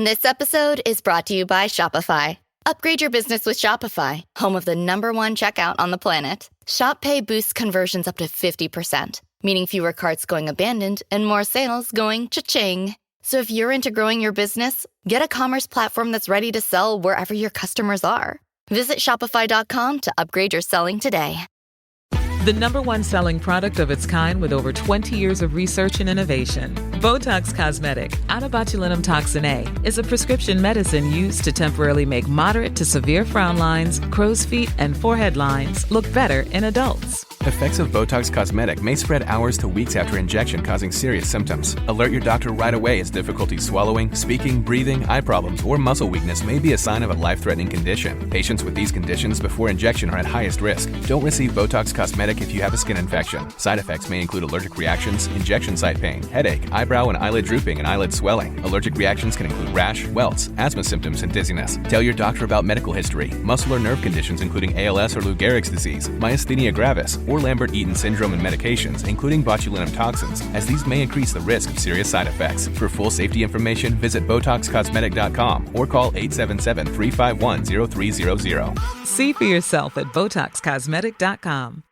This episode is brought to you by Shopify. Upgrade your business with Shopify, home of the #1 checkout on the planet. Shop Pay boosts conversions up to 50%, meaning fewer carts going abandoned and more sales going cha-ching. So if you're into growing your business, get a commerce platform that's ready to sell wherever your customers are. Visit shopify.com to upgrade your selling today. The #1 selling product of its kind with over 20 years of research and innovation. Botox Cosmetic, out of botulinum toxin A, is a prescription medicine used to temporarily make moderate to severe frown lines, crow's feet, and forehead lines look better in adults. Effects of Botox Cosmetic may spread hours to weeks after injection, causing serious symptoms. Alert your doctor right away as difficulty swallowing, speaking, breathing, eye problems, or muscle weakness may be a sign of a life-threatening condition. Patients with these conditions before injection are at highest risk. Don't receive Botox Cosmetic if you have a skin infection. Side effects may include allergic reactions, injection site pain, headache, eyebrow and eyelid drooping, and eyelid swelling. Allergic reactions can include rash, welts, asthma symptoms, and dizziness. Tell your doctor about medical history, muscle or nerve conditions including ALS or Lou Gehrig's disease, myasthenia gravis, or Lambert-Eaton syndrome, and medications, including botulinum toxins, as these may increase the risk of serious side effects. For full safety information, visit BotoxCosmetic.com or call 877-351-0300. See for yourself at BotoxCosmetic.com.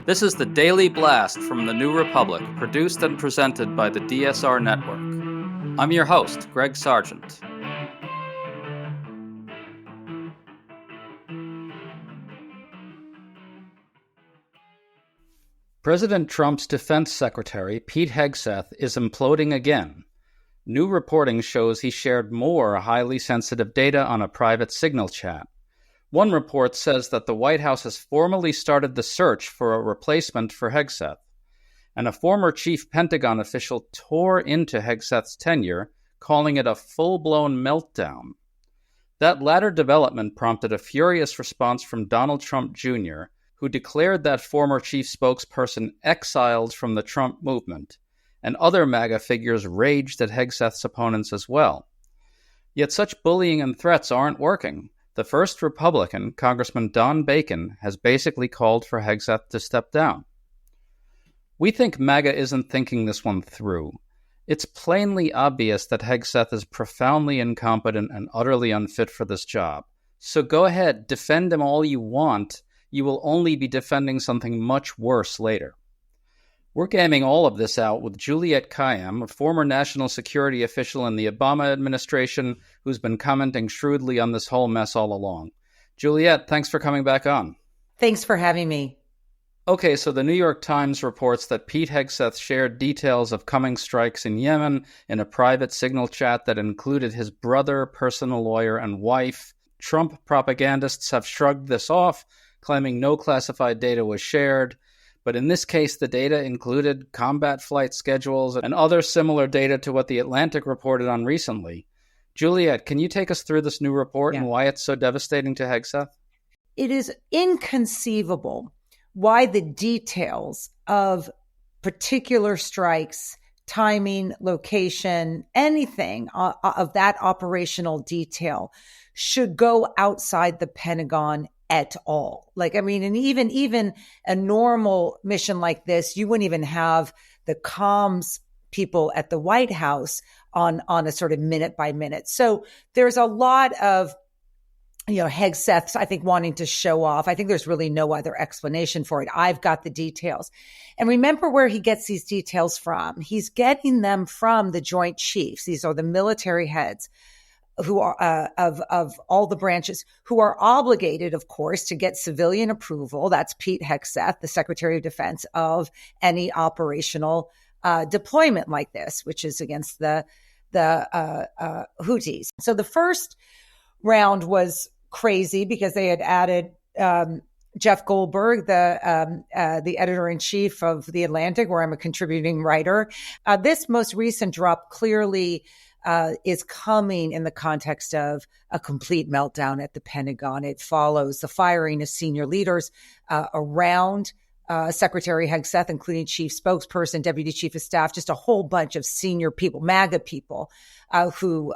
This is the Daily Blast from the New Republic, produced and presented by the DSR Network. I'm your host, Greg Sargent. President Trump's defense secretary, Pete Hegseth, is imploding again. New reporting shows he shared more highly sensitive data on a private Signal chat. One report says that the White House has formally started the search for a replacement for Hegseth, and a former chief Pentagon official tore into Hegseth's tenure, calling it a full-blown meltdown. That latter development prompted a furious response from Donald Trump Jr., who declared that former chief spokesperson exiled from the Trump movement, and other MAGA figures raged at Hegseth's opponents as well. Yet such bullying and threats aren't working. The first Republican, Congressman Don Bacon, has basically called for Hegseth to step down. We think MAGA isn't thinking this one through. It's plainly obvious that Hegseth is profoundly incompetent and utterly unfit for this job. So go ahead, defend him all you want. You will only be defending something much worse later. We're gaming all of this out with Juliette Kayyem, a former national security official in the Obama administration who's been commenting shrewdly on this whole mess all along. Juliette, thanks for coming back on. Thanks for having me. Okay, so the New York Times reports that Pete Hegseth shared details of coming strikes in Yemen in a private Signal chat that included his brother, personal lawyer, and wife. Trump propagandists have shrugged this off, claiming no classified data was shared. But in this case, the data included combat flight schedules and other similar data to what The Atlantic reported on recently. Juliette, can you take us through this new report and why it's so devastating to Hegseth? It is inconceivable why the details of particular strikes, timing, location, anything of that operational detail should go outside the Pentagon at all. And even a normal mission like this, you wouldn't even have the comms people at the White House on a sort of minute by minute. So there's a lot of, Hegseth, I think, wanting to show off. I think there's really no other explanation for it. I've got the details. And remember where he gets these details from. He's getting them from the Joint Chiefs. These are the military heads who are of all the branches, who are obligated, of course, to get civilian approval. That's Pete Hegseth, the Secretary of Defense, of any operational deployment like this, which is against the Houthis. So the first round was crazy because they had added Jeff Goldberg, the editor-in-chief of The Atlantic, where I'm a contributing writer. This most recent drop clearly is coming in the context of a complete meltdown at the Pentagon. It follows the firing of senior leaders around Secretary Hegseth, including chief spokesperson, deputy chief of staff, just a whole bunch of senior people, MAGA people, who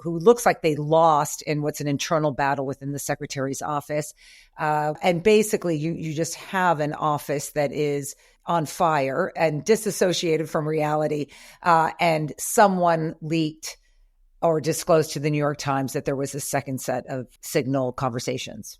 looks like they lost in what's an internal battle within the secretary's office. And basically, you just have an office that is on fire and disassociated from reality. And someone leaked or disclosed to the New York Times that there was a second set of signal conversations.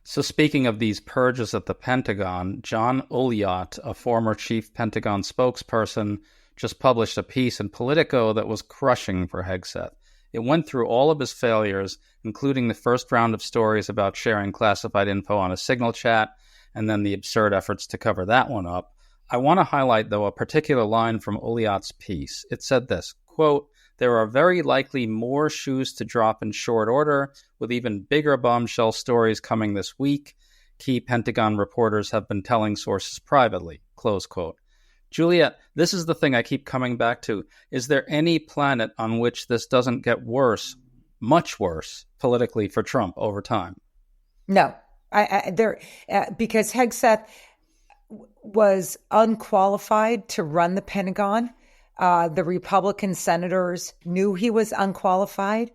So speaking of these purges at the Pentagon, John Ulyott, a former chief Pentagon spokesperson, just published a piece in Politico that was crushing for Hegseth. It went through all of his failures, including the first round of stories about sharing classified info on a signal chat, and then the absurd efforts to cover that one up. I want to highlight, though, a particular line from Ulyott's piece. It said this, quote, "There are very likely more shoes to drop in short order, with even bigger bombshell stories coming this week. Key Pentagon reporters have been telling sources privately," close quote. Juliet, this is the thing I keep coming back to. Is there any planet on which this doesn't get worse, much worse, politically for Trump over time? No, because Hegseth was unqualified to run the Pentagon. The Republican senators knew he was unqualified.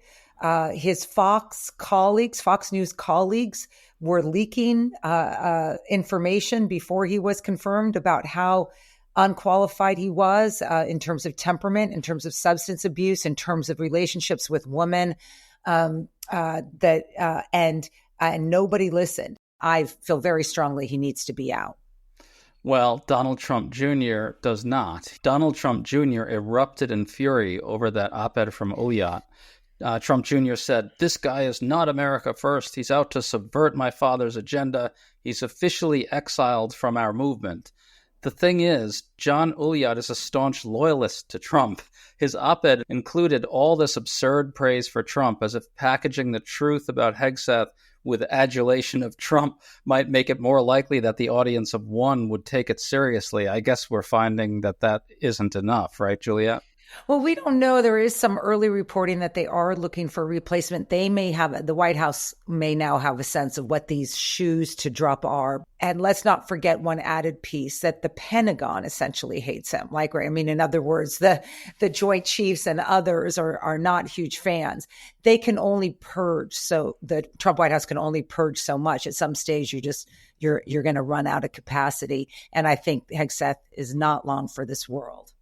His Fox News colleagues were leaking information before he was confirmed about how unqualified he was in terms of temperament, in terms of substance abuse, in terms of relationships with women, and nobody listened. I feel very strongly he needs to be out. Well, Donald Trump Jr. does not. Donald Trump Jr. erupted in fury over that op-ed from Ulyott. Trump Jr. said, "This guy is not America first. He's out to subvert my father's agenda. He's officially exiled from our movement." The thing is, John Ulyott is a staunch loyalist to Trump. His op-ed included all this absurd praise for Trump, as if packaging the truth about Hegseth with adulation of Trump might make it more likely that the audience of one would take it seriously. I guess we're finding that isn't enough, right, Juliet? Well, we don't know. There is some early reporting that they are looking for a replacement. The White House may now have a sense of what these shoes to drop are. And let's not forget one added piece, that the Pentagon essentially hates him. In other words, the Joint Chiefs and others are not huge fans. They can only purge. So the Trump White House can only purge so much. At some stage, you're going to run out of capacity. And I think Hegseth is not long for this world.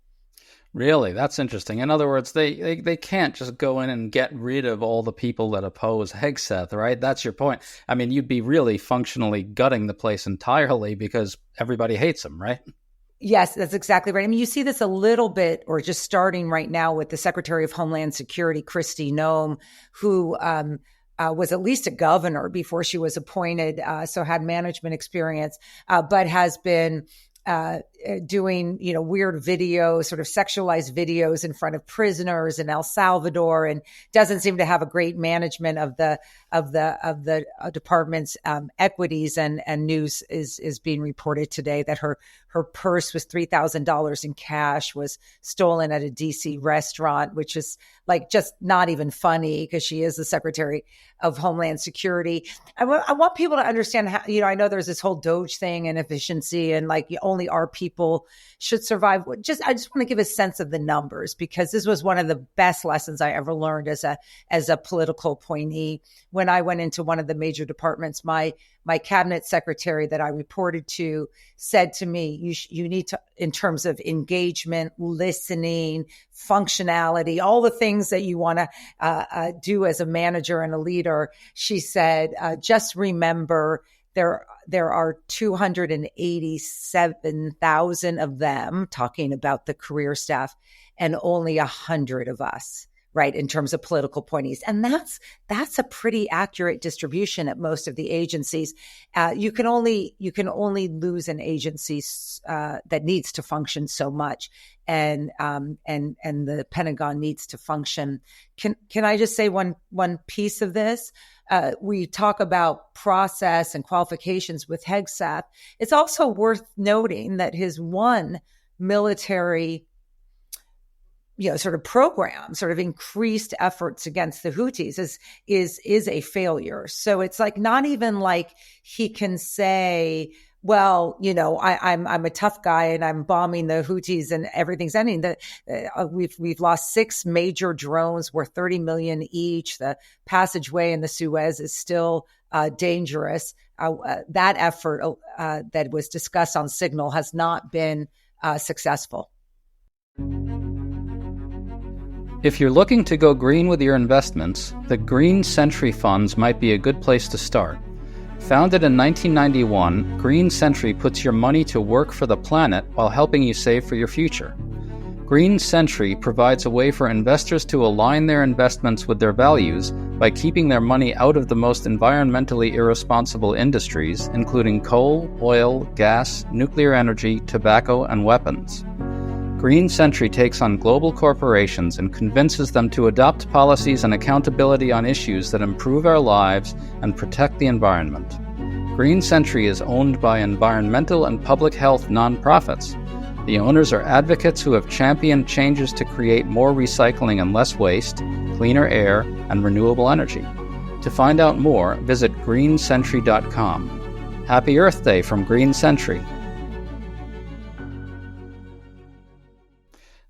Really? That's interesting. In other words, they can't just go in and get rid of all the people that oppose Hegseth, right? That's your point. I mean, you'd be really functionally gutting the place entirely because everybody hates him, right? Yes, that's exactly right. I mean, you see this a little bit, or just starting right now with the Secretary of Homeland Security, Kristi Noem, who was at least a governor before she was appointed, so had management experience, but has been doing, weird videos, sort of sexualized videos in front of prisoners in El Salvador, and doesn't seem to have a great management of the department's equities. And news is being reported today that her purse was $3,000 in cash, was stolen at a DC restaurant, which is just not even funny because she is the Secretary of Homeland Security. I want people to understand how, I know there's this whole Doge thing and efficiency and only our people should survive. I just want to give a sense of the numbers, because this was one of the best lessons I ever learned as a political appointee. When I went into one of the major departments, my cabinet secretary that I reported to said to me, you need to, in terms of engagement, listening, functionality, all the things that you want to do as a manager and a leader. She said, just remember there are 287,000 of them, talking about the career staff, and only 100 of us, right, in terms of political appointees. And that's a pretty accurate distribution at most of the agencies. You can only lose an agency that needs to function so much, and the Pentagon needs to function. Can I just say one piece of this? We talk about process and qualifications with Hegseth. It's also worth noting that his one military sort of program, sort of increased efforts against the Houthis is a failure. So it's like not even like he can say, well, I'm a tough guy and I'm bombing the Houthis and everything's ending. We've lost 6 major drones worth $30 million each. The passageway in the Suez is still dangerous. That effort that was discussed on Signal has not been successful. If you're looking to go green with your investments, the Green Century Funds might be a good place to start. Founded in 1991, Green Century puts your money to work for the planet while helping you save for your future. Green Century provides a way for investors to align their investments with their values by keeping their money out of the most environmentally irresponsible industries, including coal, oil, gas, nuclear energy, tobacco, and weapons. Green Century takes on global corporations and convinces them to adopt policies and accountability on issues that improve our lives and protect the environment. Green Century is owned by environmental and public health nonprofits. The owners are advocates who have championed changes to create more recycling and less waste, cleaner air, and renewable energy. To find out more, visit greencentury.com. Happy Earth Day from Green Century.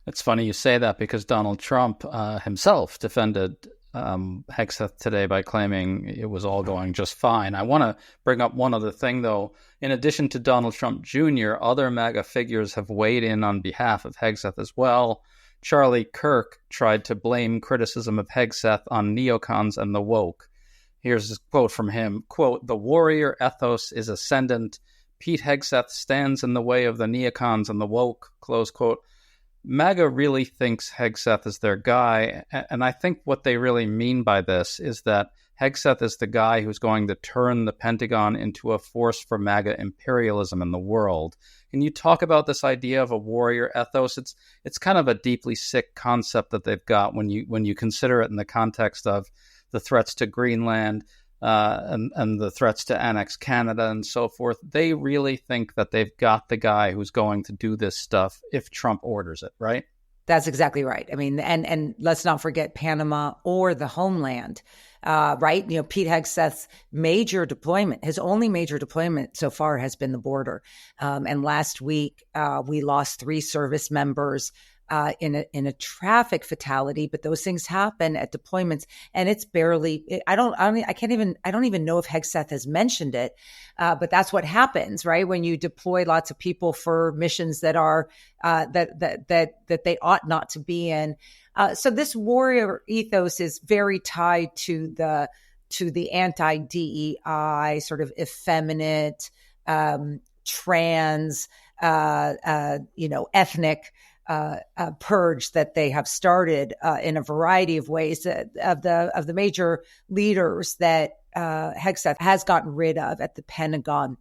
It's funny you say that because Donald Trump himself defended Hegseth today by claiming it was all going just fine. I want to bring up one other thing, though. In addition to Donald Trump Jr., other MAGA figures have weighed in on behalf of Hegseth as well. Charlie Kirk tried to blame criticism of Hegseth on neocons and the woke. Here's a quote from him, quote, "The warrior ethos is ascendant. Pete Hegseth stands in the way of the neocons and the woke," close quote. MAGA really thinks Hegseth is their guy, and I think what they really mean by this is that Hegseth is the guy who's going to turn the Pentagon into a force for MAGA imperialism in the world. Can you talk about this idea of a warrior ethos? It's kind of a deeply sick concept that they've got when you consider it in the context of the threats to Greenland, and the threats to annex Canada and so forth. They really think that they've got the guy who's going to do this stuff if Trump orders it, right? That's exactly right. I mean, and let's not forget Panama or the homeland, right? Pete Hegseth's major deployment, his only major deployment so far has been the border. And last week, we lost 3 service members in a traffic fatality, but those things happen at deployments, and it's barely. I don't even know if Hegseth has mentioned it, but that's what happens, right? When you deploy lots of people for missions that are that they ought not to be in. So this warrior ethos is very tied to the anti-DEI, sort of effeminate, trans, ethnic. Purge that they have started in a variety of ways of the major leaders that Hegseth has gotten rid of at the Pentagon.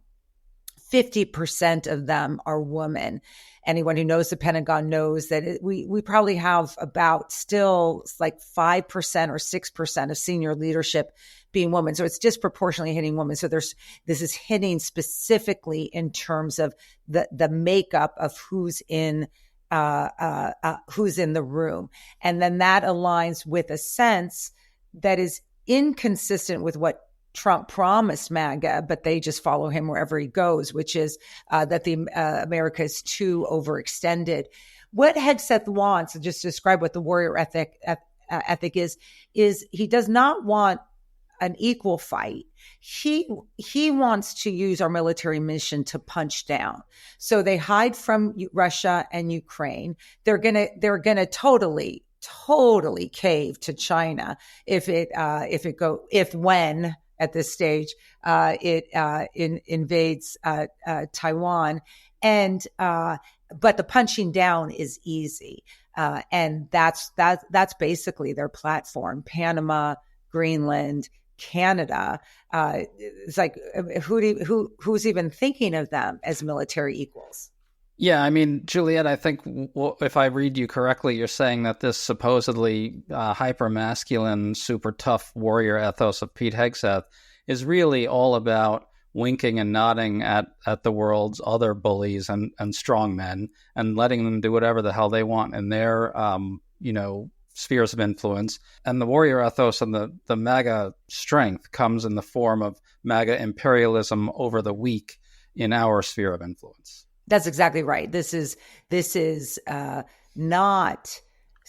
50% of them are women. Anyone who knows the Pentagon knows that we probably have about still like 5% or 6% of senior leadership being women. So it's disproportionately hitting women. So this is hitting specifically in terms of the makeup of who's in the room. And then that aligns with a sense that is inconsistent with what Trump promised MAGA, but they just follow him wherever he goes, which is that America is too overextended. What Hegseth wants, just to describe what the warrior ethic is he does not want an equal fight. He wants to use our military mission to punch down. So they hide from Russia and Ukraine. They're gonna totally cave to China when at this stage it invades Taiwan, and but the punching down is easy, and that's basically their platform. Panama, Greenland, Canada. It's like who's even thinking of them as military equals? Yeah, I mean, Juliet, I think if I read you correctly, you're saying that this supposedly hyper-masculine, super tough warrior ethos of Pete Hegseth is really all about winking and nodding at the world's other bullies and strong men and letting them do whatever the hell they want in their spheres of influence. And the warrior ethos and the MAGA strength comes in the form of MAGA imperialism over the weak in our sphere of influence. That's exactly right. This is not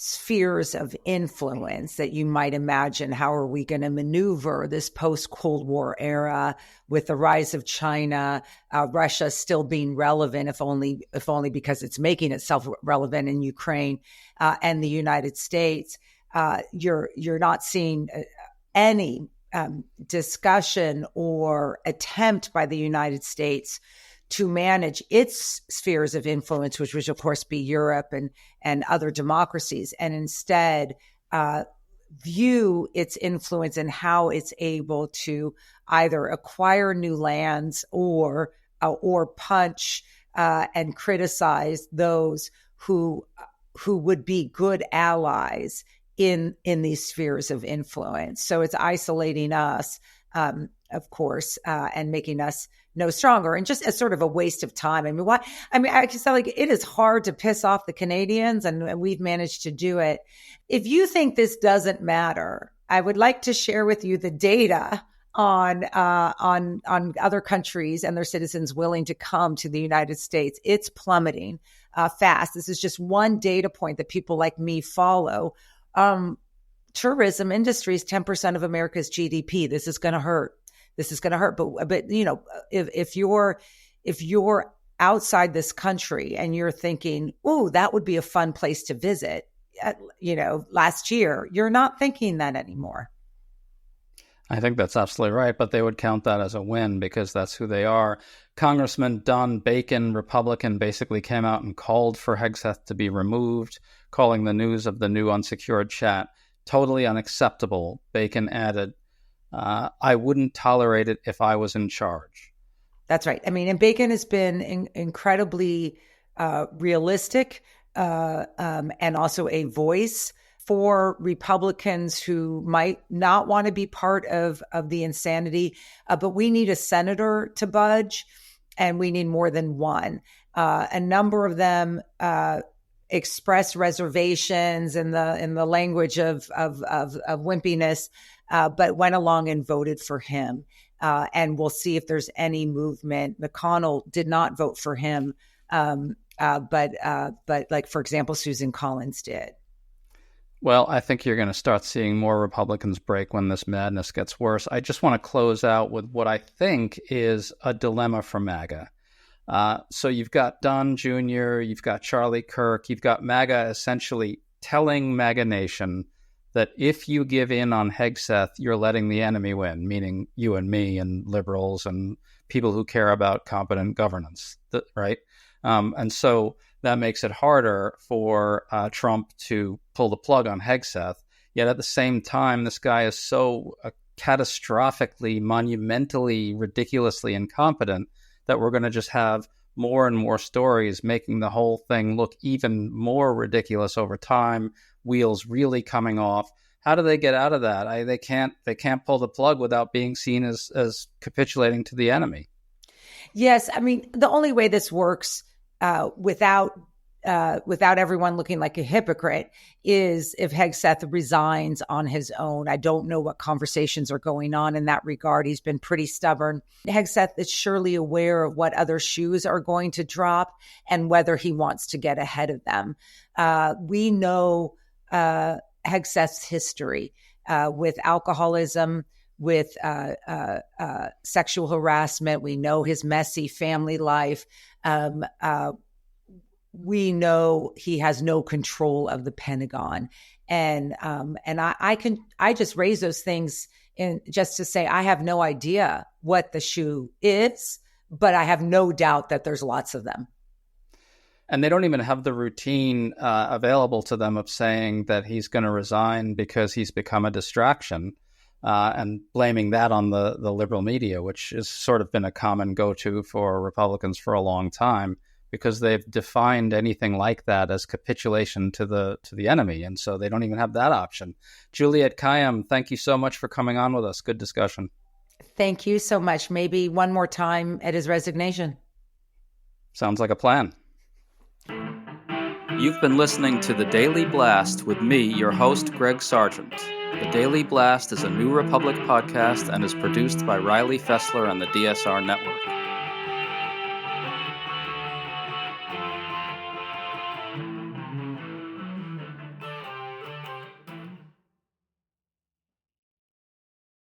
spheres of influence that you might imagine. How are we going to maneuver this post-Cold War era with the rise of China, Russia still being relevant, if only because it's making itself relevant in Ukraine, and the United States. You're not seeing any discussion or attempt by the United States to manage its spheres of influence, which would, of course, be Europe and other democracies, and instead view its influence and how it's able to either acquire new lands or punch and criticize those who would be good allies in these spheres of influence. So it's isolating us, of course, and making us no stronger, and just as sort of a waste of time. I just feel like it is hard to piss off the Canadians, and we've managed to do it. If you think this doesn't matter, I would like to share with you the data on other countries and their citizens willing to come to the United States. It's plummeting fast. This is just one data point that people like me follow. Tourism industry is 10% of America's GDP. This is going to hurt. But if you're outside this country and you're thinking, "Ooh, that would be a fun place to visit," last year, you're not thinking that anymore. I think that's absolutely right, but they would count that as a win because that's who they are. Congressman Don Bacon, Republican, basically came out and called for Hegseth to be removed, calling the news of the new unsecured chat totally unacceptable. Bacon added, I wouldn't tolerate it if I was in charge. That's right. And Bacon has been incredibly realistic and also a voice for Republicans who might not want to be part of the insanity. But we need a senator to budge, and we need more than one. A number of them expressed reservations in the language of wimpiness, but went along and voted for him. And we'll see if there's any movement. McConnell did not vote for him, but like, for example, Susan Collins did. Well, I think you're going to start seeing more Republicans break when this madness gets worse. I just want to close out with what I think is a dilemma for MAGA. So you've got Don Jr., you've got Charlie Kirk, you've got MAGA essentially telling MAGA Nation that if you give in on Hegseth, you're letting the enemy win, meaning you and me and liberals and people who care about competent governance, right? And so that makes it harder for Trump to pull the plug on Hegseth. Yet at the same time, this guy is so catastrophically, monumentally, ridiculously incompetent that we're going to just have more and more stories making the whole thing look even more ridiculous over time, wheels really coming off. How do they get out of that? They can't pull the plug without being seen as capitulating to the enemy. Yes. The only way this works without everyone looking like a hypocrite is if Hegseth resigns on his own. I don't know what conversations are going on in that regard. He's been pretty stubborn. Hegseth is surely aware of what other shoes are going to drop and whether he wants to get ahead of them. We know Hegseth's history with alcoholism, with sexual harassment. We know his messy family life. We know he has no control of the Pentagon. And I just raise those things just to say, I have no idea what the shoe is, but I have no doubt that there's lots of them. And they don't even have the routine available to them of saying that he's going to resign because he's become a distraction and blaming that on the liberal media, which has sort of been a common go-to for Republicans for a long time, because they've defined anything like that as capitulation to the enemy. And so they don't even have that option. Juliette Kayyem, thank you so much for coming on with us. Good discussion. Thank you so much. Maybe one more time at his resignation. Sounds like a plan. You've been listening to The Daily Blast with me, your host, Greg Sargent. The Daily Blast is a New Republic podcast and is produced by Riley Fessler and the DSR Network.